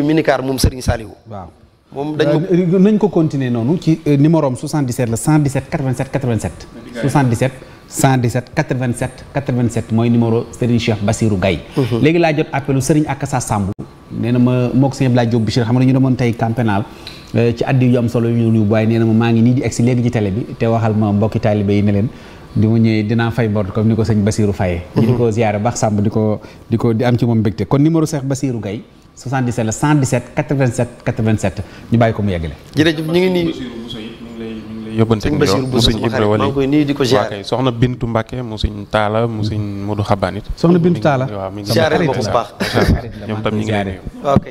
minicar moom Serigne Saliou. waaw moom nañ ko continuer noonu ci numéro am 77 la 117 87 87. 77 117 87 87 mooy numéro Serigne Cheikh Bassirou Gaye. léegi laa jot appelu Serigne Akassa Samb. nee na ma moog sëñ Abdoulaye Diop Bichir xam nga ñu demoon tey camp pénal ci addi yu am solo yu ñu waaye nee na ma maa ngi nii di egsi léegi ci télé bi te waxal ma mbokki taalibe yi ne leen di ma ñëwee dinaa fay bor comme ni ko sëñ Bassirou fayee. ñu di ko ziyaare baax Samb di am ci moom mbégte kon numéro Cheikh Bassirou Gaye 77 la 117 87 87 ñu bàyyi ko mu yeggale. jërëjëf ñu ngi nii yóbbante sëñ Bassirou Bousso sama xarit maa ngi koy nuyu di ko ziare. soxna Bintu Mbacke mu sëñ Taala mu sëñ Modou Xabanit. soxna Bintu Taala waaw mi ngi ziare ko bu baax. ñoom tam ñu ngi lay nuyu. ok.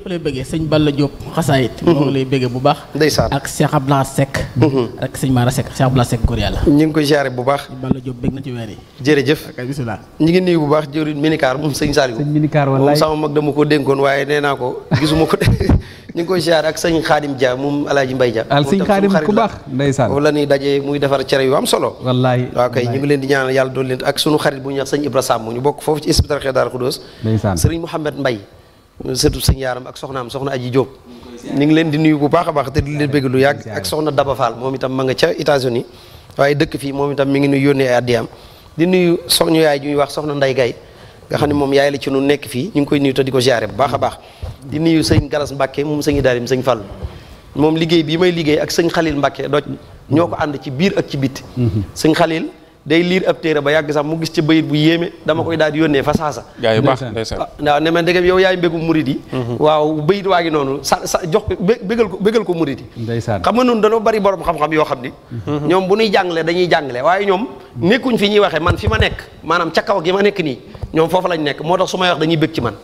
bu lay bëggee sëñ Balla Diop xasaayit moo ngi lay bëggee bu baax. ndeysaan ak Cheikh Abdoulaye Seck. ak sëñ Mara Seck Cheikh Abdoulaye Seck góor yàlla. ñu ngi koy ziare bu baax. Balla Diop bëgg na ci weer yi. jërëjëf. ak bisimilah. ñu ngi nuyu bu baax jëwriñ minicar moom sëñ Saliou. sëñ minicar moom wallaay sama mag dama ko dénkoon waaye nee naa ko gisuma ko ñu ngi koy ziare ak sëñ Xaadim Dia moom Alaaji Mbay Dia. al sëñ Xaadim ku baax ndeysaan foofu la ñuy daje muy defar cere yu am solo. wallaay waaw kay ñu ngi leen di ñaanal yàlla doon leen ak sunu xarit bu ñuy wax sëñ Ibra Samb ñu bokk foofu ci Hizbut Tarqiyyah Daaru Xudoos. ndeysaan sëriñ Mouhamed Mbay surtout sëñ Yaaram ak soxnaam soxna Aji Diop ñu ngi leen di nuyu bu baax a baax te di leen bëgg lu yàgg ak soxna Daba Fall moom itam ma nga ca États-Unis waaye dëkk fii moom itam mi ngi nuyu yónnee ay addiyaam di nuyu soxna yaay ju ñuy wax soxna Nday Gay nga xam ne moom yaay la ci nu nekk fii ñu ngi koy nuyu te di ko ziare bu baax a baax di nuyu sëñ Galas Mbàkke moom sëñ Daarim sëñ Fallu moom liggéey bii may liggéey ak sëñ Xalil Mbàkke doj ñoo ko ànd ci biir ak ci bitti sëñ Xalil day liir ab téere ba yàgg sax mu gis ci bayit bu yéeme dama koy daal di yónnee fa saasa gaa yu baax ndeysaan. waaw ne ma ndegem yow yaay mbégum murid yi waaw bayit waa ngi noonu sa jox ko bégal ko murid yi ndeysaan xam nga noonu dañoo bari borom xam-xam yoo xam ni ñoom bu ñuy jàngale dañuy jàngale waaye ñoom nekkuñ fi ñuy waxee man fi ma nekk maanaam ca kaw gi ma nekk nii ñoom foofu lañ nekk moo tax su may wax dañuy bég ci man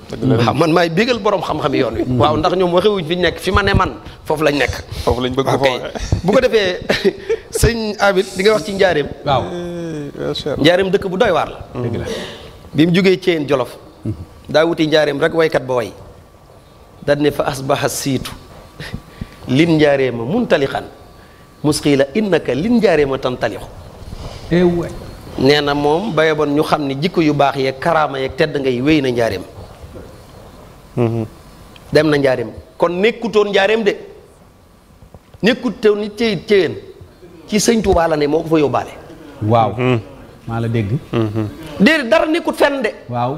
waaw man maay bégal borom xam-xam yoon wi waaw ndax ñoom waxewuñ fi ñu nekk fi ma ne man foofu lañ nekk foofu lañ bëgg ko bu ko defee sëñ Abid di nga wax ci njaareem waaw njaareem dëkk bu doy waar la bi mu jógee Ceen Jolof daa wuti njaareem rek waykat ba way dañ ne fa asbaha siitu lin njaareema muntalixan musqiila innaka lin njaareema tantalixu nee na moom baye bon ñu xam ne jikko yu baax yeeg karaama yeeg tedd ngay wéy na njaareem dem na njaareem kon nekkutoon njaareem de nekkutoon ni Ceyeen ci sëñ Tuubaa la ne moo ko fa yóbbaale waaw maa la dégg déedéet dara nekkut fenn de waaw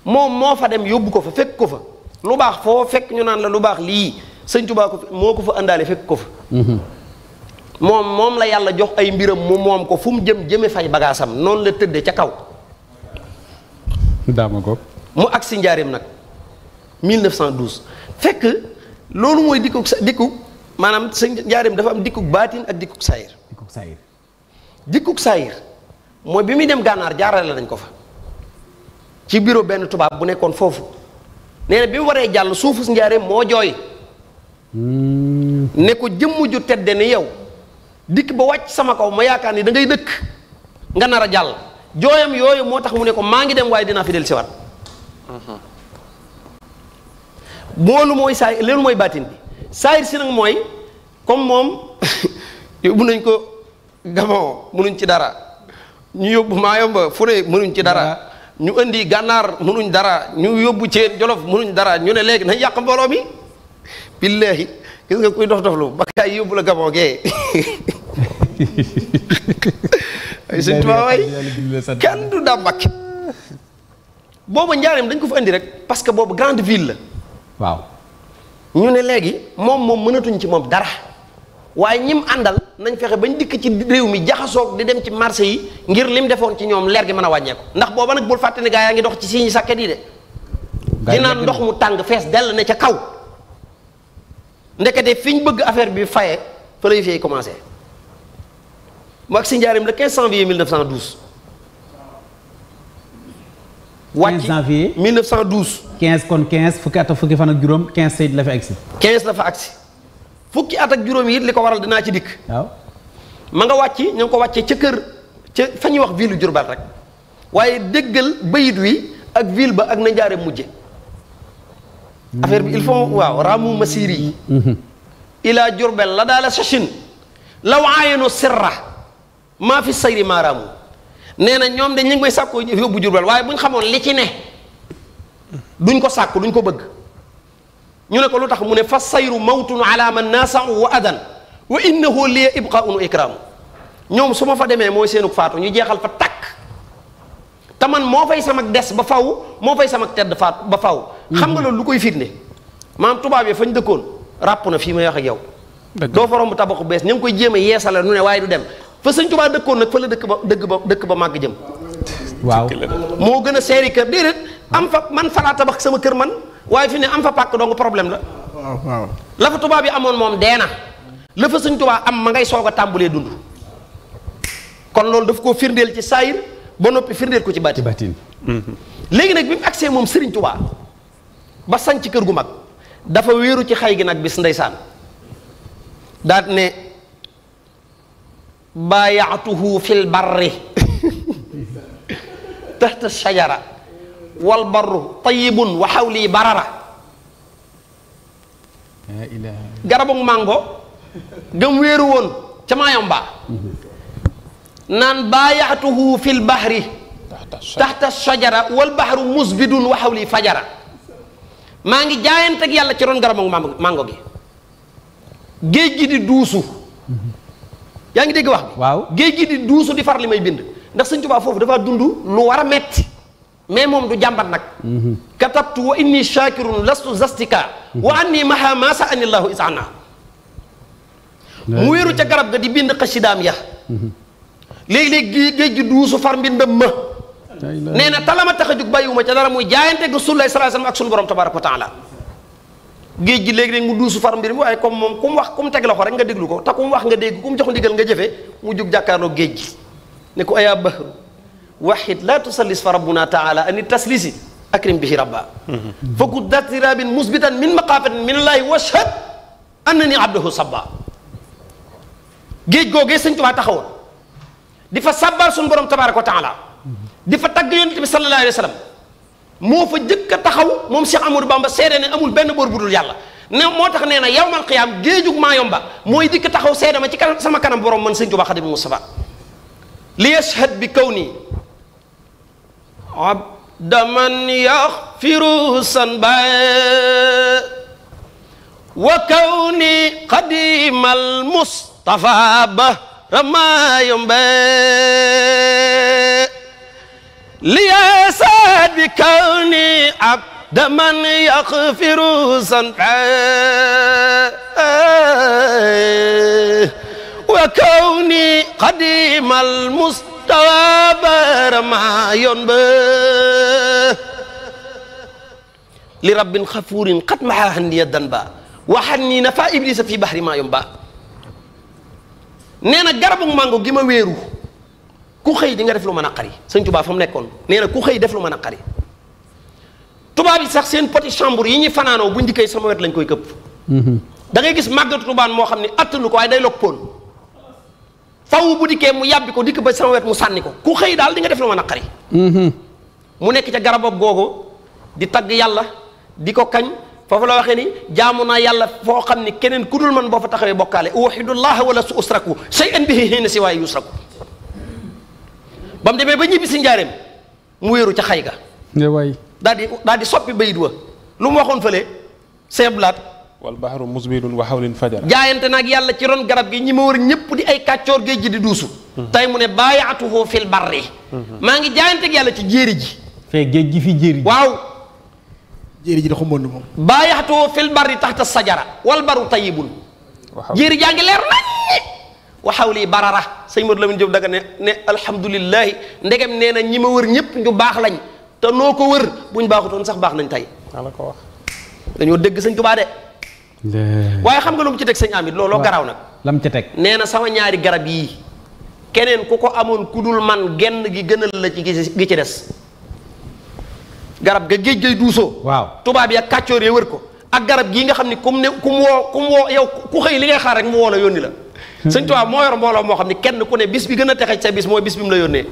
moom moo fa dem yóbbu ko fa fekk ko fa lu baax foo fekk ñu naan la lu baax lii sëñ Tuubaa ko moo ko fa àndaale fekk ko fa moom la yàlla jox ay mbiram mu moom ko fu mu jëme fay bagaasam noonu la tëdde ca kaw daama ko mu agsi njaareem nag 1912 fekk loolu mooy dikku maanaam sëñ njaareem dafa am dikkuk baatin ak dikkuk saayir dikkuk saayir mooy bi muy dem gànnaar jaarale nañ ko fa ci bureau benn tubaab bu nekkoon foofu nee na bi mu waree jàll suufus njaareem moo jooy ne ko jëmm ju tedde ni yow dikk ba wàcc sama kaw ma yaakaar ni da ngay dëkk nga nar a jàll jooyam yooyu moo tax mu ne ko maa ngi dem waaye dinaa fi del si waat loolu mooy saay loolu mooy baatin bi saayir si nag mooy comme moom yóbbu nañ ko Gabon mënuñ ci dara ñu yóbbu Maayomba fu ne mënuñ ci dara ñu indi gànnaar mënuñ dara ñu yóbbu Ceen Jolof mënuñ dara ñu ne léegi nañ yàq mbooloo mi billaahi gis nga kuy dof doflu ba kaay yóbbu la Gabon gee ay sëñ Tuubaa way kenn du daa Mbàkke boobu njaareem dañ ko fa indi rek parce que boobu grande ville la waaw ñu ne léegi moom mënatuñ ci moom dara waaye ñim àndal nañ fexe bañ dikk ci réew mi jaxasoog di dem ci marché yi ngir lim defoon ci ñoom leer gi mën a wàññeeku ndax booba nag bul fàtte ne gaa yaa ngi dox ci siñi sàkket yi de di naan ndox mu tàng fees dell ne ca kaw ndekete fi ñu bëgg affaire bi faye fa lay fay commencé mu ak si njaarim le 15 janvier 1912 15 janvier 1912 15 kon 15 fukki at ak fukki fan ak juróom 15 sayid la fa agsi 15 la fa agsi fukki at ak juróom yi li ko waral dinaa ci dikk waaw ma nga wàcc ña ngi ko wàccee ca kër ca fa ñuy wax ville Diourbel rek waaye déggal bayit wi ak ville ba ak na njaare mujje affaire bi il faut waaw ramu masiri yi ila Diourbel la daala sachin law aayano sirra maa fi sayri maaraamu nee na ñoom de ñu ngi may sàkkoo yóbbu Diourbel waaye bu ñu xamoon li ci ne duñ ko sàkku duñ ko bëgg ñu ne ko lu tax mu ne fa sayru mawtun ala man nasau wa adan wa innahu liya ibqaun wa ikramu ñoom su ma fa demee mooy seenu faatu ñu jeexal fa takk te man moo fay sama des ba faw moo fay sama tedd faatu ba faw xam nga loolu lu koy firnde maam tubaab yi fañ dëkkoon ràpp na fii may wax ak yow doo fa romb tabaxu bees ñu ngi koy jéem a yeesala nu ne waaye du dem fa sëñ Tuubaa dëkkoon nag fa la dëkk ba màgg jëm waaw moo gën a seeri kër déedéet am fa man falaa tabax sama kër man waaye fi ne am fa pàkk dong problème la waaw la fa tubaab yi amoon moom dee na la fa sëñ Tuubaa am ma ngay soog a tàmbalee dund kon loolu daf koo firndeel ci saayir ba noppi firndeel ko ci baatin léegi nag bi mu agsee moom Sëriñ Tuubaa ba sañ ci kër gu mag dafa wéeru ci xay gi nag bis ndeysaan daat ne baayaatuhu fil barri tahta shajara wal barru tayyibun wa hawli barara garabu mango gëm wéeru woon ca Mayomba naan baayaatuhu fil bahri tahta shajara wal bahru musbidun wa hawli fajara maa ngi jaayante ak yàlla ci ron garabu mango gi géej gi di duusu yaa ngi dégg wax bi waaw géej gi di duusu di far li may bind ndax Sëñ Tuubaa foofu dafa dund lu war a metti mais moom du jàmbat nag katabtu wa inni shakirun lastu zastika wa anni maha ma sa anillahu isana mu wéeru ca garab ga di bind xasidaam ya léegi-léegi géej gi duusu far mbindam ma nee na talama tax a jug bàyyiwuma ca dara muy jaayante ga Rasulullah sallallahu alayhi wasallam ak sunu borom tabaraka wa taala géej gi léegi-léegi mu duusu far mbir mi waaye comme moom ku mu wax ku mu teg loxo rek nga déglu ko te ku mu wax nga dégg ku mu jox ndigal nga jëfee mu jug jàkkaarloo géej gi ne ko ayaa bahru waxid laa tusallis fa rabbuna taala ani taslisi akrim bihi rabba faku datirabin musbitan min maqafatin min allahi washhad annani abduhu sabba géej googee Sëñ Tuubaa taxawoon di fa sabbal suñu borom tabaraka wa taala di fa tagg yonent bi sallallahu alayhi wa sallam moo fa jëkk a taxaw moom Cheikh Amadou Bamba seede ne amul benn boor bu dul yàlla ne moo tax nee na yawmal qiyaam géejug Mayomba mooy dikk taxaw seede ma ci kanam sama kanam borom man Sëñ Tuubaa Xaadimu Mustafaa li yashhad bi kawni abdaman yaxfiru sanba wa kawni qadimal Mustafa bahra Mayomba li yashhad bi kawni abdaman yaxfiru sanba wa kawni qadimal Mustafa bahra Mayomba li rabbin xafuurin qad maha handiya danba wa hanni nafa iblisa fi bahri Mayomba nee na garabu mango gi ma wéeru ku xëy di nga def lu ma naqari Sëñ Tuubaa fa mu nekkoon nee na ku xëy def lu ma naqari tubaab yi sax seen petit chambre yi ñuy fanaanoo bu njëkkee sama wet lañ koy këpp da ngay gis màggatu tubaan moo xam ne attanu ko waaye day log poon faw bu dikkee mu yàbbi ko dikk ba sama wet mu sànni ko ku xëy daal di nga def lu ma naqari mu nekk ca garabam googu di tagg yàlla di ko kañ foofu la waxee ni jaamu naa yàlla foo xam ni keneen ku dul man boo fa taxawee bokkaale uwahidullah wala su usraku shay'an bihi hiina si waaye yusraku ba mu demee ba ñibbi si njaareem mu wéeru ca xay ga daal di soppi bayit wa lu mu waxoon fële seeblaat wal bahru musbidun wa hawlin fajar jaayante nag yàlla ci ron garab gi ñi ma wër ñëpp di ay kàccoor géej gi di duusu tey mu ne baayaatuhu fil barri maa ngi jaayante ak yàlla ci jéeri ji fee géej gi fi jéeri ji waaw jéeri ji da xumboon moom baayaatuhu fil barri taxta sajara wal baru tayyibun jéeri jaa ngi leer nañ wa hawli barara sëñ Modou Lamine Diop daga ne alhamdulillahi ndegem nee na ñi ma wër ñëpp ñu baax lañ te noo ko wër buñ baaxutoon sax baax nañ tey la ko wax dañoo dégg Sëñ Tuubaa de waaye xam nga lu mu ci teg sëñ Amit looloo garaaw nag lam ca teg nee na sama ñaari garab yii keneen ku ko amoon ku dul man genn gi gënal la ci gi ci des garab ga géej gay duusoo waaw tubaab yi ak kàccoor yi wër ko ak garab gii nga xam ni ku mu woo yow ku xëy li ngay xaar rek mu woo la yónni la Sëñ Tuubaa moo yor mbooloo moo xam ni kenn ku ne bis bi gën a texe sa bis mooy bis bi mu la yónnee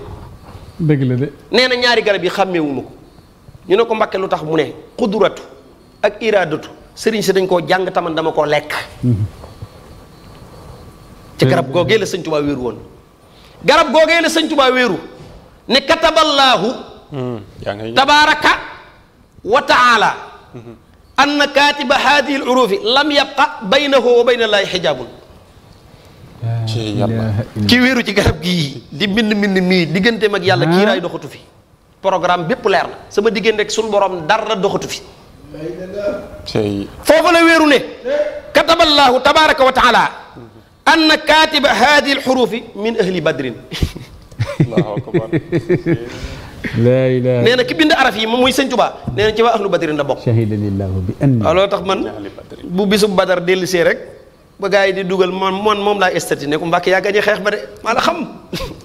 dëgg la de nee na ñaari garab yi xàmmeewuma ko ñu ne ko Mbàkke lu tax mu ne xudratu ak iraadatu sëriñ si dañ koo jàng taman dama koo lekk ci garab googee la Sëñ Tuubaa wéeru woon garab googee la Sëñ Tuubaa wéeru ne kataballaahu tabaaraka wa taala anna kaatiba haadihi al urufi lam yabqa baynahu wa bayna llaahi xijaabun. ci yàlla ki wéeru ci garab gii di mbind mii digganteem ak yàlla kiiraay doxatu fi. programme bépp leer na sama diggante ak suñu borom dara doxatu fi. foofu la wéeru ne. kataballaahu tabaaraka wa taala anna kaatiba haadihi al xurufi min ahli badrin. allahu akbar. nee na ki bind araf yi moom muy sëñ Tuubaa nee na ci waa ahlu badrin la bokk. shahidalillahu bi anni. waaw loolu tax man bu bisub badar dellusee rek ba gars yi di dugal moom laa estati ne ko Mbàkke yaa gañe xeex ba de maa la xam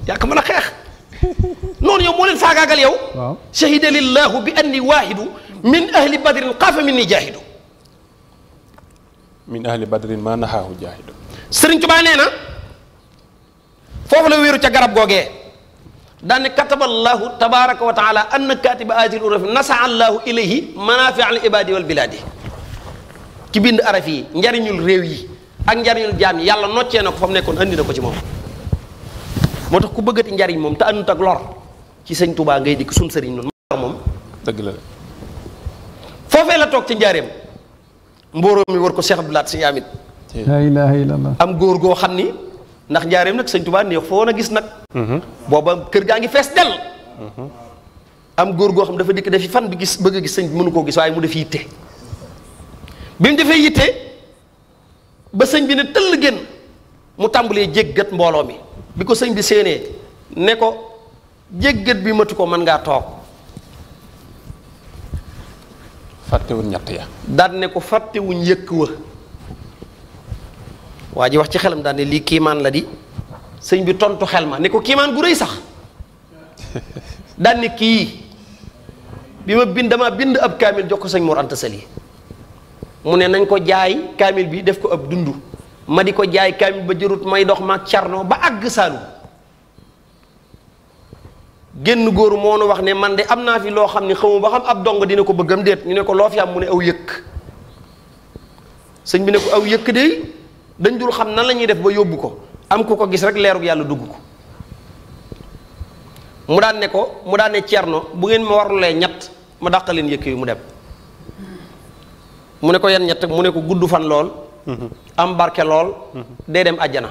yaa ko mën a xeex noonu yow moo leen faagaagal yow. waaw shahidalillahu bi anni waahidu min ahli badrin xaafa min ni jaahidu. min ahli badrin maa naxaahu jaahidu. sëriñ Tuubaa nee na foofu la wéeru ca garab googee. daane kataballahu tabaraka wa taala anna katiba atil urafi nasa allahu ilayhi manafi al ibadi wal biladi ki bind araf yi njariñul réew yi ak njariñul jaam yi yàlla noccee na ko fa mu nekkoon andi na ko ci moom moo tax ku bëggati njariñ moom te andut ak lor ci sëñ Tuubaa ngay dikk sun sëriñ noonu moom dëgg la foofee la toog ci njaareem mbóoroo mi war ko Cheikh Abdoulaat si amit la ilaha illallah am góor goo xam ni ndax njaareem nag sëñ Tuubaa neex foo na gis nag booba kër gaa ngi fees dell am góor goo xam dafa dikk defi fan bi gis bëgg a gis sëñ bi mënu koo gis waaye mu def yitte bi mu defee yitte ba sëñ bi ne tëll génn mu tàmbalee jéggat mbooloo mi bi ko sëñ bi séenee ne ko jéggat bi matu ko mën ngaa toog fàttewuñ ñett ya daan ne ko fàttewuñ yëkk wa waa ji wax ci xelam daan ne lii kiimaan la di sëñ bi tontu xel ma ne ko kiimaan gu rëy sax daan ne kii bi ma dama bind ab kaamil jox ko sëñ Mor Anta Sali mu ne nañ ko jaay kaamil bi def ko ab dund ma di ko jaay kaamil ba jërut may dox maag carnoo ba àgg Saalum génn góor moo nu wax ne man de am naa fi loo xam ne xamu ba xam ab dong dina ko bëggam déet ñu ne ko loo fi am mu ne aw yëkk sëñ bi ne ko aw yëkk de dañ dul xam nan la ñuy def ba yóbbu ko am ku ko gis rek leerug yàlla dugg ko mu daan ne cerno bu ngeen ma warulee ñett ma dàqaleen yëkk yi mu dem mu ne ko yan ñett mu ne ko gudd fan lool am barke lool dee dem àjjana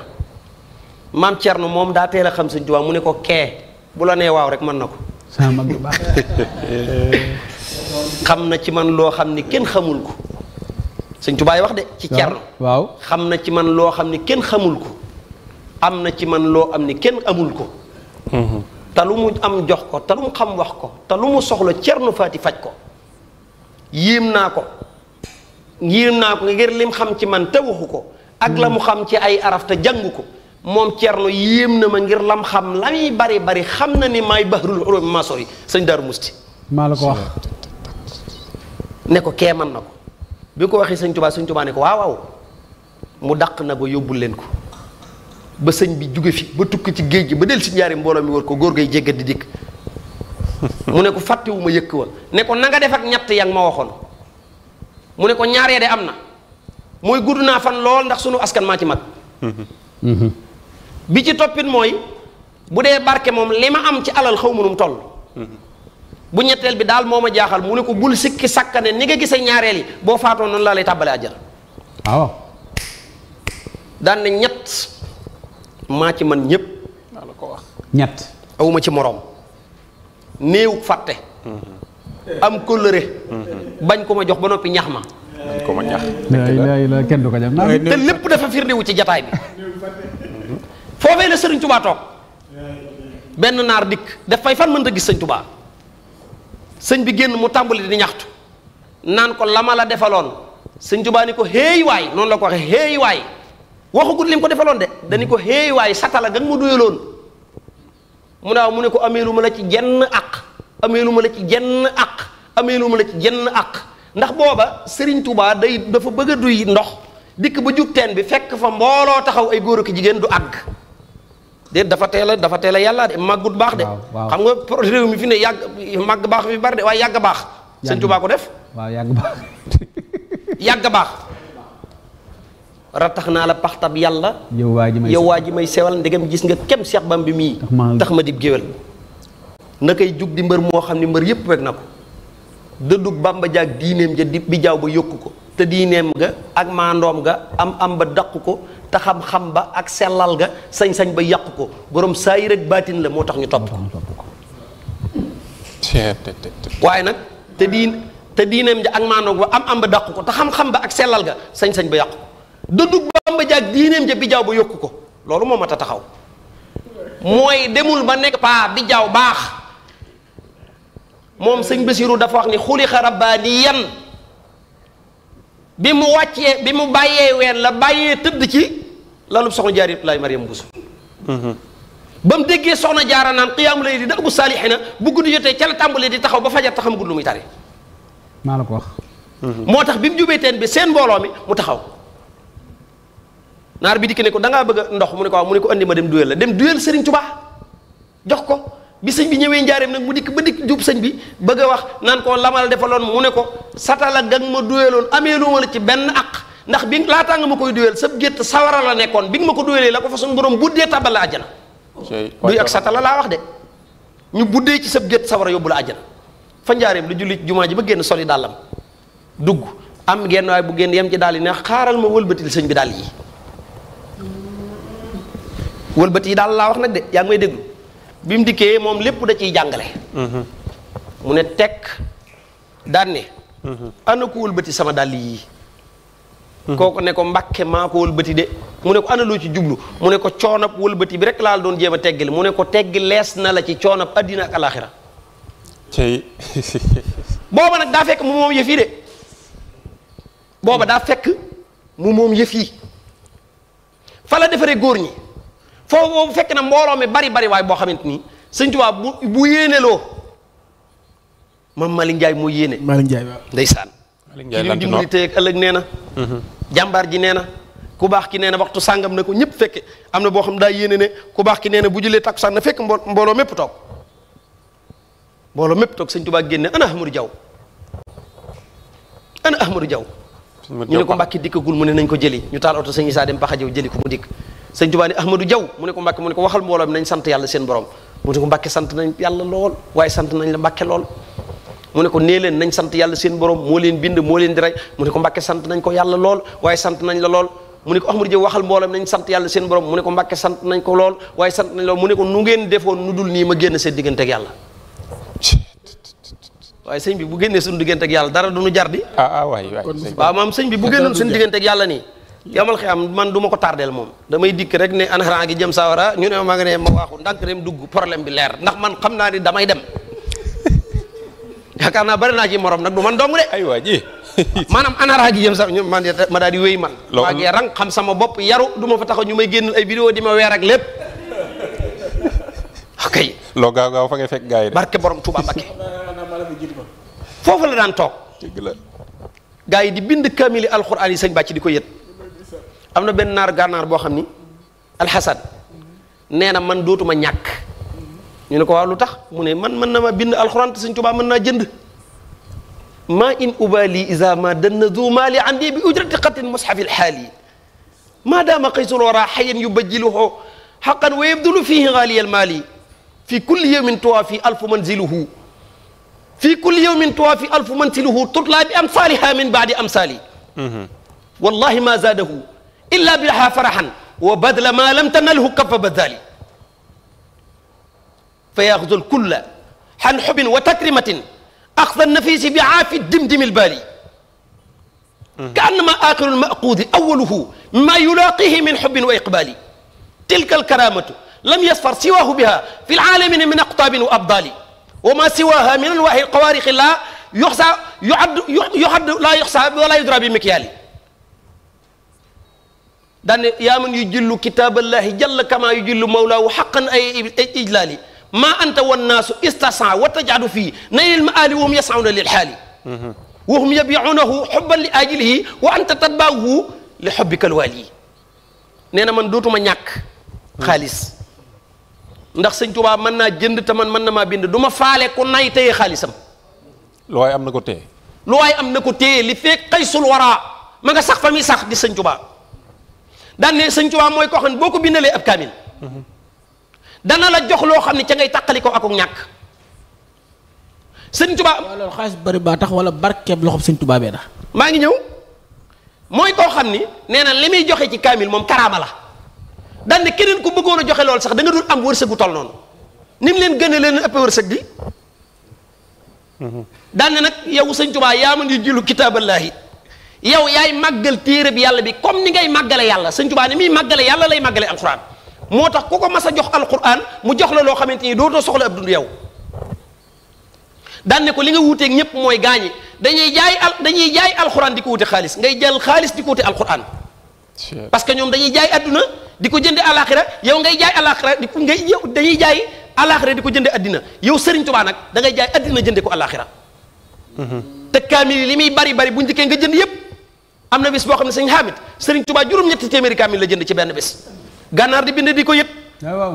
maam cerno moom daa teel a xam sëñ Tuubaa mu ne ko kee bu la nee waaw rek mën na ko xam na ci man loo xam ni kenn xamul ko sëñ Tuubaa wax de ci cerno waaw xam na ci man loo xam ni kenn xamul ko am na ci man loo am ni kenn amul ko te lu mu am jox ko te lu mu xam wax ko te lu mu soxla cerno faati faj ko yéem naa ko ngir lim xam ci man te waxu ko ak la mu xam ci ay araf te jàngu ko moom cerno yéem na ma ngir lam xam la muy bari bari xam na ni maay bahrul ulum maa sori sëñ Daaru Musti maa la ko wax ne ko kee man na ko bi ko waxee sëñ Tuubaa ne ko waaw waaw mu dàq na ko yóbbul leen ko ba sëñ bi jóge fi ba tukki ci géej gi ba del si ñaari mbooloo mi war ko góor gay jéggat di dikk mu ne ko fàttewuma yëkk wa ne ko na nga def ak ñett yang ma waxoon mu ne ko ñaaree de am na mooy gudd naa fan lool ndax sunu askan maa ci mag bi ci toppit mooy bu dee barke moom li ma am ci alal xaw ma nu mu toll bu ñetteel bi daal moo ma jaaxal mu ne ko bul sikki sakkane ni nga gisee ñaareel yi boo faatoo noonu laa lay tàbbale àjjana waaw daan ne ñett maa ci man ñépp maa la ko wax ñett awuma ci moroom néew fàtte am kóllëre bañ ko ma jox ba noppi ñax ma dañ ko ma ñax la kenn du ko jam te lépp dafa firndewu ci jataay bi foofee la sëriñ Tubaa toog benn naar dikk daf fay fan mënta gis sëñ Tubaa sëñ bi génn mu tàmbali di ñaxtu naan ko la ma la defaloon sëñ Tubaa ni ko héey waay noonu la ko waxee héey waay waxagut li mu ko defaloon de dañu ko héey waay satala gan ma duyaloon mu naaw mu ne ko ameelu ma la ci jenn àq ameelu ma la ci jenn àq ameelu ma la ci jenn àq ndax booba sëriñ Tubaa dafa bëgg a duy ndox dikk ba jub teen bi fekk fa mbooloo taxaw ay góor ak jigéen du àgg déet dafa teel a yàlla de màggut baax de xam nga réew mi fi ne yàgg màgg baax fi bari de waaye yàgg baax sëñ Tubaa ko def waaw yàgg baax yàgg baax ratax naa la paxtab yàlla yow waa ji may sewal ndegam gis nga kem Seex Bamba bi mii tax ma dib géwél na koy jug di mbër moo xam ne mbër yépp weg na ko dëddug Bàmba jaag diineem ja di bi jaaw ba yokku ko te diineem ga ak maandoom ga am ba daq ko te xam-xam ba ak sellal ga sañ-sañ ba yàqu ko borom saayir ak baatin la moo tax ñu topp ko waaye nag te diineem ja ak maandoom ba am ba daq ko te xam-xam ba ak sellal ga sañ-sañ ba yàqu ko dëddug Bàmba jaag diineem ja bi jaaw ba yokku ko loolu moo mat a taxaw mooy demul ba nekk paa bi jaaw baax moom sëñ Basiru dafa wax ni xuliqa rabbaaniyan bi mu wàccee bi mu bàyyee ween la bàyyee tëdd ci lalub soxna Jaaratullaahi Mariam Buso ba mu déggee soxna jaara naan qiyaamu layli da ëbbu saalihina bu guddi jotee ca la tàmbalee di taxaw ba fajar taxam gudd lu muy tari maa la ko wax moo tax bi mu jubee teen bi seen mbooloo mi mu taxaw naar bi dikk ne ko da ngaa bëgg a ndox mu ne ko waaw mu ne ko andi ma dem duyel la dem duyel Sëriñ Tuubaa jox ko bi sëñ bi ñëwee njaareem nag mu dikk ba dikk jub sëñ bi bëgg a wax naan ko lamal defaloon mu ne ko satala gang ma duyeloon ameelu ma la ci benn aq ndax bi laataa nga ma koy duyel sa gétt sawara la nekkoon bi nga ma ko duyelee la ko fa suñu borom buddee tabal la àjjana duy ak satala laa wax de ñu buddee ci sa gétt sawara yóbbu la àjjana fa njaareem lu julli ci jumaa ji ba génn soli dàllam dugg am genn waay bu génn yem ci daal yi ne xaaral ma wëlbatil sëñ bi daal yi wëlbati yi daal laa wax nag de yaa ngi may déglu bi mu dikkee moom lépp da ciy jàngale mu ne tekk daan ne ana ko wëlbati sama dàll yii kooku ne ko Mbàkke maa ko wëlbati de mu ne ko ana loo ci jublu mu ne ko coonab wëlbati bi rek laal doon jéem a teggil mu ne ko teggi lees na la ci coonab addina ak alaxira cey booba nag daa fekk mu moom yëf yi de booba daa fekk mu moom yëf yi fa la defaree góor ñi foofu boobu fekk na mbooloo mi bari waaye boo xamante ni Sëñ Tuubaa bu yéeneloo Mam Malick Ndiaye moo yéene. Malick Ndiaye waaw ndeysaan. Malick Ndiaye lan dimbali tey ak ëllëg nee na. jàmbaar ji nee na ku baax ki nee na waxtu sàngam na ko ñëpp fekke am na boo xam daa yéene ne ku baax ki nee na bu julee takkusaan na fekk mbooloo mépp toog Sëñ Tuubaa génne ana Ahmadou Diaw ana Ahmadou Diaw. ñu ne ko Mbàkke dikkagul mu ne nañ ko jëli ñu taal oto Sëñ Isaa dem Paxa Jaw jëli ko mu dikk Sëñ Tuubaa ni Ahmadou Diaw mu ne ko Mbàkke mu ne ko waxal mbooloo mi nañ sant yàlla seen borom mu ne ko Mbàkke sant nañ yàlla lool waaye sant nañ la Mbàkke lool mu ne ko nee leen nañ sant yàlla seen borom moo leen bind moo leen di rey mu ne ko Mbàkke sant nañ ko yàlla lool waaye sant nañ la lool mu ne ko Ahmadou Diaw waxal mbooloo mi nañ sant yàlla seen borom mu ne ko Mbàkke sant nañ ko lool waaye sant nañ lool mu ne ko nu ngeen defoon nu dul nii ma génn seen diggante ak yàlla waaye sëñ bi bu génnee suñu diggante ak yàlla dara du ñu jar di waay waaw maam sëñ bi bu génnoon suñu diggante ak yàlla nii yamal xiyam man du ma ko tardeel moom damay dikk rek ne anaxaraa gi jëm sawara ñu ne maa nga ne ma waaxu ndànk dem dugg problème bi leer ndax man xam naa ni damay dem yaakaar naa bari naa ci morom nag du man dong de ay waa ji maanaam anaxaraa gi jëm sawara man ma daal di wéy man maa ngi rang xam sama bopp yaru du ma fa taxaw ñu may génnal ay vidéo di ma weer ak lépp ok loo gaaw fa ngay fekk gars yi de barke borom Tuuba Mbakke foofu la daan toog dëgg la gars yi di bind kamili alxuraan yi sëñ bàcc di ko yët am na benn naar gànnaar boo xam ni alxasan nee na man dootuma ñàkk ñu ne ko waaw lu tax mu ne man mën na ma bind alxuraan te sëñ Tuubaa mën naa jënd ma in ubali isa ma danna du maali andi bi ujrati qatin mushafil xaali ma daama qaysul wara xayan yubajjiluhu xaqan wa yabdulu fihi gaaliyal maali fi kulli yawmin tuwaafi alfu manziluhu fi kulli yawmin tuwaafi alfu manziluhu tutla bi amsaaliha min baadi amsaali wallahi ma zaadahu illa biha farahan wa badla ma lam tanalhu kafa badali fa yaxudu lkulla xan xubin wa takrimatin axda nafisi bi aafi dimdimi lbaali ka annama axiru lmaquudi awaluhu mima yulaaqihi min xubin wa iqbaali tilka alkaramatu lam yasfar siwaahu biha fi laalamina min aqtaabin wa abdaali wa ma siwaha min anwaahi alqawaariqi la yuxsa yuxaddu la yuxsa wala yudra bi mikyaali daane yaa man yujillu kitaaballahi jalla kama yujillu mawlaahu xaqan ay ijlaali ma anta wannaasu istasan wa tajadu fii naylil maali wa hum yasawna lil xaali wa hum yabiunahu xubban li ajilihi wa anta tatbaahu li xubbika alwaali nee na man dootuma ñàkk xaalis ndax sëñ Tuubaa mën naa jënd te man mën na maa bind du ma faale ku nay téye xaalisam lu waay am na ko téye lu waay am na ko téye li fekk xaysul waraa ma nga sax fa muy sax di sëñ Tuubaa daan ne sëñ Tuubaa mooy koo xam ne boo ko bindalee ab kaamil dana la jox loo xam ne ca ngay tàqali ko ak ñàkk sëñ Tuubaa waaw loolu xaalis bari baa tax wala barkeeb loxob sëñ Tuubaa bee tax. maa ngi ñëw mooy koo xam ni nee na li muy joxe ci kaamil moom karaama la daan ne keneen ku bëggoon a joxe loolu sax da nga dul am wërsëgu toll noonu ni mu leen gën a leen ëpp wërsëg di daan ne nag yow sëñ Tuubaa yaa man yu jilu kitaaballaahi yow yaay màggal téere bi yàlla bi comme ni ngay màggale yàlla sëñ Tuubaa ni muy màggale yàlla lay màggale alquran moo tax ku ko mas a jox alquran mu jox la loo xamante ni dootoo soxla ab dund yow daan ne ko li nga wuuteeg ñëpp mooy gaañi dañuy jaay alquran di ko wute xaalis ngay jël xaalis di ko wute alquran parce que ñoom dañuy jaay adduna di ko jënde alaxira yow ngay jaay alaxira di ko dañuy jaay alaxira di ko jënde addina yow Sëriñ Tuubaa nag da ngay jaay addina jënde ko alaxira te kaamil li muy bari bari bu njëkkee nga jënd yëpp am na bis boo xam ne sëñ Hamid Sëriñ Tuubaa juróom-ñetti téeméeri kaamil la jënd ci benn bis gànnaar di bind di ko yët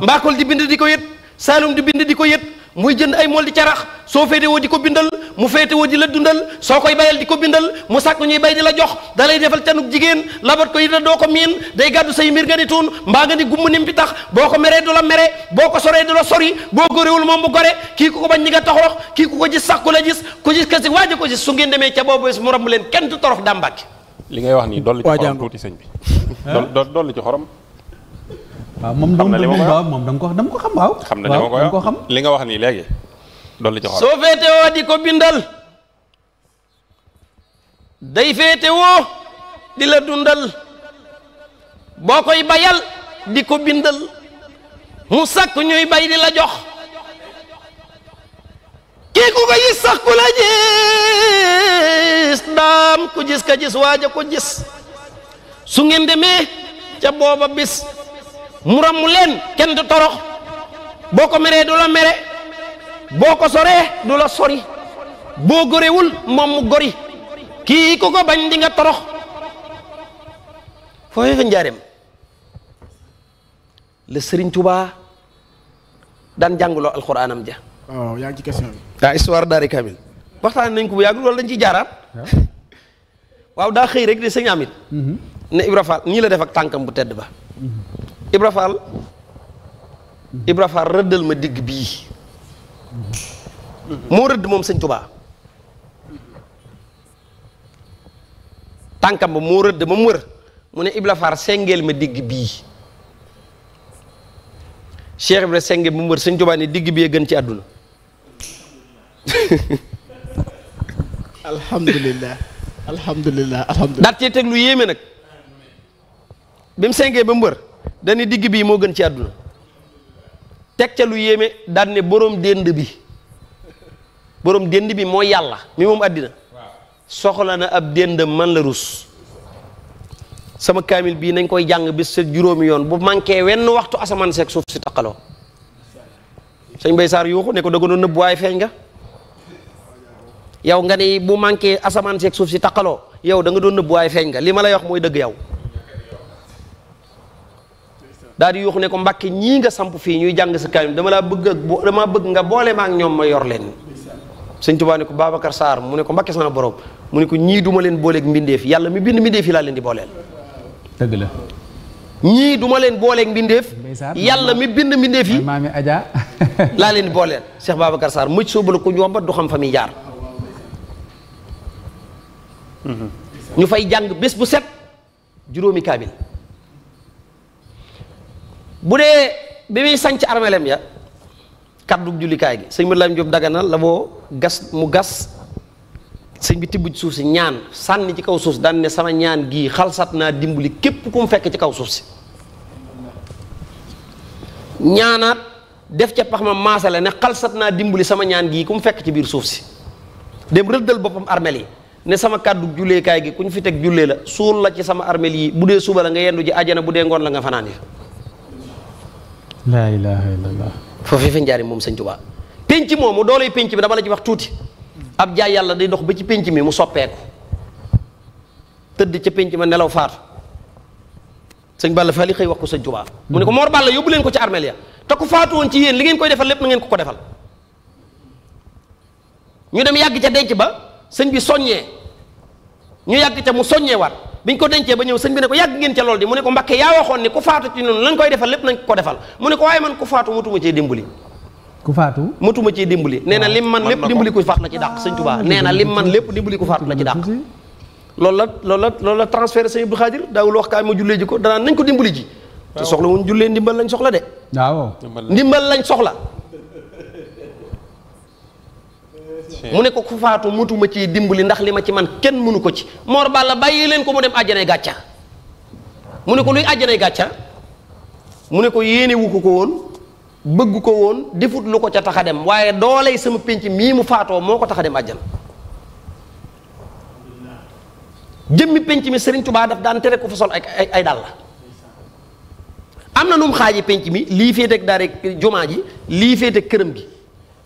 mbaakol di bind di ko yët saalum di bind di ko yët muy jënd ay mool di carax soo féetewoo di ko bindal mu féetewoo di la dundal soo koy bayal di ko bindal mu sàkk ñuy bay di la jox da lay defal canuk jigéen labat ko yi da doo ko miin day gàddu say mbir nga di tuun mbaa nga di gumm nim bi tax boo ko meree du la mere boo ko soree du la sori boo góorewul moom bu gore kii ku ko bañ ñi nga taxorox kii ku ko gis sax ku la gis ku gis kasi waaja ko gis su ngeen demee ca boobu mu ramm leen kenn du torox dàmbàkke li ngay wax nii dolli ci xorom tuuti sëñ bi dolli ci xorom waaw moom da nga ko xam waaw. xam na li ma ko xam li nga wax nii léegi dolli ci xorom. soo féetewoo di ko bindal day féetewoo di la dundal boo koy bayal di ko bindal mu sakk ñuy bay di la jox kii ku ko gis sax ku la gis daam ku gis ka gis waaja ko gis su ngeen demee ca booba bis mu ramm leen kenn du torox boo ko meree du la mere boo ko soree du la sori boo gorewul moom mu gori kii ku ko bañ di nga torox fooy fa njaareem le Serigne Touba daan jàngloo alxuraanam ja waaw yaa ngi ci question bi. daa histoire daari kamil waxtaan nañ ko bu yàggul wala dañ ciy jaaraat waaw daa xëy rek de sëñ Amit ne Ibra Fall ñii la def ak tànkam bu tedd ba Ibra Fall rëddal ma digg bii moo rëdd moom sëñ Touba tànkam ba moo rëdd ba mu wër mu ne Ibra Fall sengeel ma digg bii Cheikh Ibra senge ba mu wër sëñ Touba ne digg bii gën ci àdduna alhamdulilah daat cee teg lu yéeme nag bi mu sengee ba mu wër dañu digg bii moo gën ci àdduna teg ca lu yéeme daan ne borom dénd bi mooy yàlla mi moom àddina soxla na ab dénd man la rus sama kaamil bii nañ koy jàng bis sa juróomi yoon bu manqué wenn waxtu asamaan seeg suuf si taqaloo sëñ Bay Saar yuuxu ne ko da doon nëbb waaye feeñ nga yow nga ne bu manqué asamaan seeg suuf si taqaloo yow da nga doon nëbb waaye feeñ nga li ma lay wax mooy dëgg yow daal di yuuxu ne ko Mbàkke ñii nga samp fii ñuy jàng sa kaamil dama bëgg nga boole ma ak ñoom ma yor leen sëñ Tuubaa ne ko Babacar Sarr mu ne ko Mbàkke sama borom mu ne ko ñii duma leen booleeg mbindeef yàlla mi bind mbindeef yi laa leen di booleel dëgg la ñii duma leen booleeg mbindeef yàlla mi bind mbindeef yi maami Adja laa leen di booleel Cheikh Babacar Sarr mëcc soo bala ko ñoomba du xam fa muy jaar ñu fay jàng bés bu set juróomi kaamil bu dee bi muy sanc armelem ya kaddu jullikaay gi sëñ Mame Lamine Diop Dagana la boo gas mu gas sëñ bi tibb ci suuf si ñaan sànni ci kaw suuf si daan ne sama ñaan gii xalsat naa dimbali képp ku mu fekk ci kaw suuf si ñaanaat def ca pax ma maasale ne xalsat naa dimbali sama ñaan gii ku mu fekk ci biir suuf si dem rëddal boppam armel yi ne sama kàddu julleekaay gi ku ñu fi teg jullee la suul la ci sama armel yi bu dee suba la nga yendu ji ajana bu dee ngoon la nga fanaan yi laa ilaaha illallah foofu fi njaari moom sëñ Tuubaa penc moomu dooley penc bi dama la ci wax tuuti ab jaay yàlla day dox ba ci penc mi mu soppeeku tëdd ca penc ma nelaw faatu sëñ Balla Faali xëy wax ko sëñ Tuubaa mu ne ko Mor Balla yóbbu leen ko ci armel ya te ku faatu woon ci yéen li ngeen koy defal lépp na ngeen ko defal ñu dem yàgg ca denc ba sëñ bi soññee ñu yàgg ca mu soññee waat biñ ko dencee ba ñëw sëñ bi ne ko yàgg ngeen ca lool di mu ne ko Mbàkke yaa waxoon ne ku faatu ci noonu lañ koy defal lépp nañ ko defal mu ne ko waaye man ku faatu mutuma cee dimbali ku faatu matuma cee dimbali nee na lim man lépp dimbali ku faatu la ci dàq sëñ Tuubaa nee na lim man lépp dimbali ku faatu la ci dàq loolu la transféré sëñ Abdou Khadir daawul wax kaay ma jullee ji ko danaa nañ ko dimbali ji te soxla wuñ jullee ndimbal lañ soxla de waaw ndimbal lañ soxla mu ne ko ku faatu matuma ci dimbali ndax li ma ci man kenn mënu ko ci Mor Balla bàyyi leen ko mu dem àjjanay gàcca mu ne ko luy àjjanay gàcca mu ne ko yéenewu ko woon bëgg ko woon defut lu ko ca tax a dem waaye dooley sama pénc mii mu faatoo moo ko tax a dem àjjana jëmmi pénc mi Serigne Touba daf daan tere ko fa sol ay dàll am na nu mu xaaji pénc mi lii féete ak daare jumaa ji lii féete ak këram gi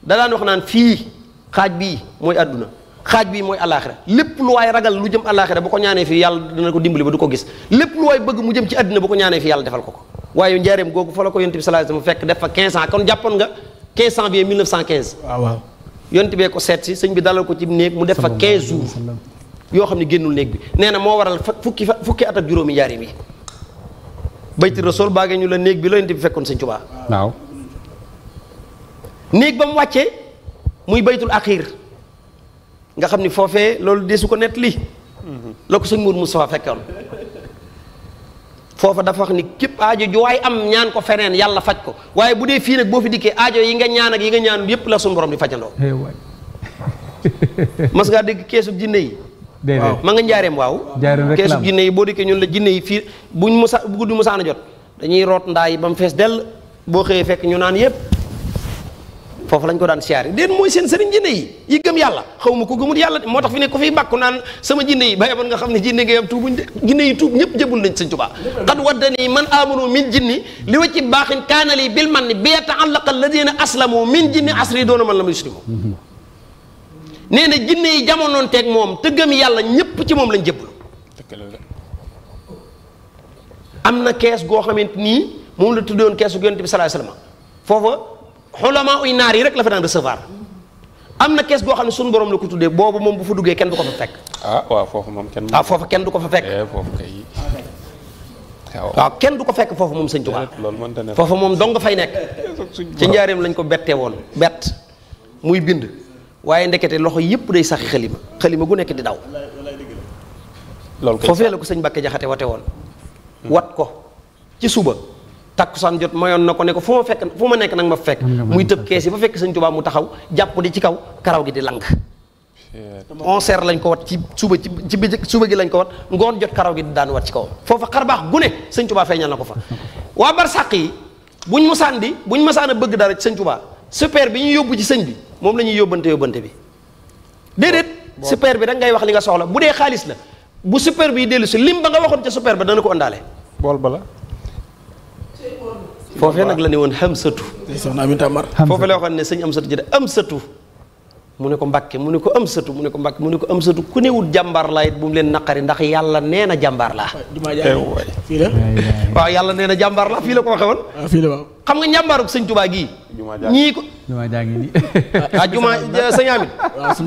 da daan wax naan fii xaaj bii mooy àdduna xaaj bii mooy alaaxira lépp lu waay ragal lu jëm alaaxira bu ko ñaanee fii yàlla dina ko dimbali ba du ko gis lépp lu waay bëgg mu jëm ci àdduna bu ko ñaanee fii yàlla defal ko ko waaye njaareem googu fa la ko yonent bi sallallahu alayhi wasallam fekk def fa 15 ans kon jàppoon nga 15 janvier 1915 waaw yonent bee ko seet si sëñ bi dalal ko ci néeg mu def fa 15 jours yoo xam ne génnul néeg bi nee na moo waral fukki at ak juróomi njaareem yi bayti rasul baagee ñu la néeg bi la yonent bi fekkoon sëñ Tuubaa waaw néeg ba mu wàccee muy baytul axiir nga xam ni foofee loolu desu ko nett li la ko sëñ Mour Moustapha fekkoon foofa dafa wax ni képp aajo ju waay am ñaan ko feneen yàlla faj ko waaye bu dee fii nag boo fi dikkee aajo yi nga ñaan ak yi nga ñaan yépp la suñu borom di fajandoo mas ngaa dégg keesu jinne yi déedéet ma nga njaareem waaw keesu jinne yi boo dikkee ñun la jinne yi fii bu guddi musaana jot dañuy root ndaa yi ba mu fees dell boo xëyee fekk ñu naan yépp foofu lañ ko daan siyaare déet mooy seen sëriñ jinne yi gëm yàlla xaw ma ko gëmut yàlla moo tax fi ne ko fiy bàkku naan sama jinne yi baye ban nga xam ne jinne ngay am tuubuñ de jinne yi tuub ñëpp jëbul nañ sëñ Tuubaa xad waddani man amanu min jinni li wa ci baaxin kaanali bil man ni bi ta'allaqa alladina aslamu min jinni asri doona man la ma yuslimu nee na jinne yi jamonoon teeg moom te gëm yàlla ñëpp ci moom lañ jëbbul am na kees goo xamante nii moom la tuddoon keesu yonent bi sallallahu alayhi wasallam foofa xulamaa uy naar yi rek la fa daan recevoir am na kees goo xam ne suñu borom la ko tuddee boobu moom bu fa duggee kenn du ko fa fekk. waaw foofu moom kenn. foofa kenn du ko fa fekk. foofu kay. waaw kenn du ko fekk foofu moom sëñ Tuubaa. loolu mënta ne foofa moom dong nga fay nekk. ci njaareem lañ ko bettee woon bett muy bind waaye ndekete loxo yëpp day saxi xalima gu nekk di daw. loolu kay foofee la ko sëñ Mbàkke Jaxate wate woon. wat ko ci suba. takkusaan jot mayoon na ko ne ko fu ma nekk nag ma fekk muy tëb kees yi ba fekk sëñ Tuubaa mu taxaw jàpp di ci kaw karaw gi di lang 11h lañ ko wat ci suba suba gi lañ ko wat ngoon jot karaw gi di daan wat ci kaw foofa xarbaax gune sëñ Tuubaa feeñal na ko fa waa barsàq yi buñ masaan a bëgg dara ci sëñ Tuubaa super bi ñu yóbbu ci sëñ bi moom la ñuy yóbbante bi déedéet super bi da ngay wax li nga soxla bu dee xaalis la bu super bi dellu si lim ba nga waxoon ca super ba dana ko ëndaale bool bala foofee nag la ne woon Hamsatu soxna Aminta Mar foofee la waxoon ne sëñ Amsatu ji de Amsatu mu ne ko Mbàkke mu ne ko Amsatu mu ne ko Mbàkke mu ne ko Amsatu ku newut jàmbaar laa it bu mu leen naqari ndax yàlla nee na jàmbaar laa fii la waaw yàlla nee na jàmbaar laa fii la ko waxee woon fii la waaw xam nga njàmbaaruk sëñ Tuubaa gii ñii ko jumaa jaa ngi nii jumaa sëñ Amit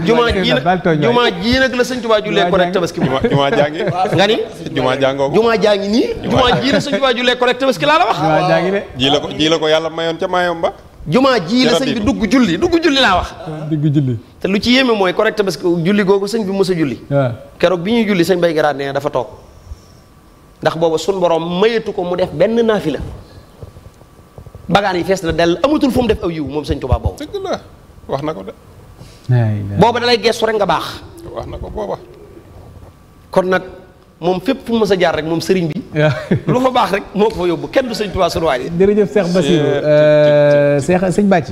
jumaa jii nag la sëñ Tuubaa jullee ko rek tabaski bu jumaa jaa ngi nga ni jumaa jàngoo jumaa jaa ngi nii jumaa jii la sëñ Tuubaa jullee ko rek tabaski laa la wax jumaa jaa ngi de ji la ko yàlla mayoon ca mayoom ba jumaa jii la sëñ bi dugg julli laa wax dugg julli te lu ci yéeme mooy correct parce que julli googu sëñ bi mës a julli keroog bi ñuy julli sëñ Bay Garaat nee dafa toog ndax booba sun borom mayatu ko mu def benn naafila bagaan yi fees na dell amatul fu mu def aw yiw moom sëñ Tuubaa boobu dëgg la wax na ko de booba dalay geestu rek nga baax wax na ko booba kon nag moom fépp fu mu mës a jaar rek moom sëriñ bi lu fa baax rek moo ko fa yóbbu kenn du sëñ Tuubaa sunu waay jërëjëf Cheikh Bassirou Cheikh sëñ Bàcc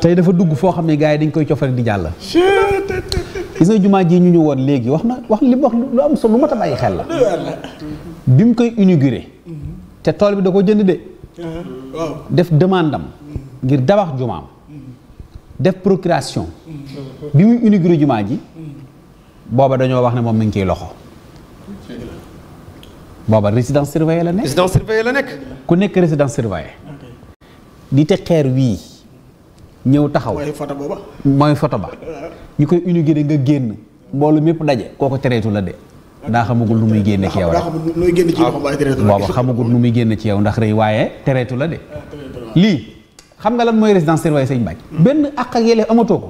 tey dafa dugg foo xam ne gars yi dañ koy cofale di jàll gis nga jumaa ji ñu woon léegi wax li mu wax lu am solo lu mat a bàyyi xel la bi mu koy inauguré te tool bi da ko jënd de def demande am ngir dabax jumaam def procuration bi muy inauguré jumaa ji booba dañoo wax ne moom mi ngi ciy loxo booba résidence surveillée la nekk. résidence surveillée la nekk. ku nekk résidence surveillée. di te xeer wii ñëw taxaw. mooy photo ba. ñu koy inauguré nga génn mboolu mépp daje kooku tereetu la de daa xamagul nu muy génne ci yow rek. booba xamagul nu muy génne ci yow ndax rëy waaye tereetu la de. lii xam nga lan mooy résidence surveillée sëñ Baaj benn àq ak yelleef amatoo ko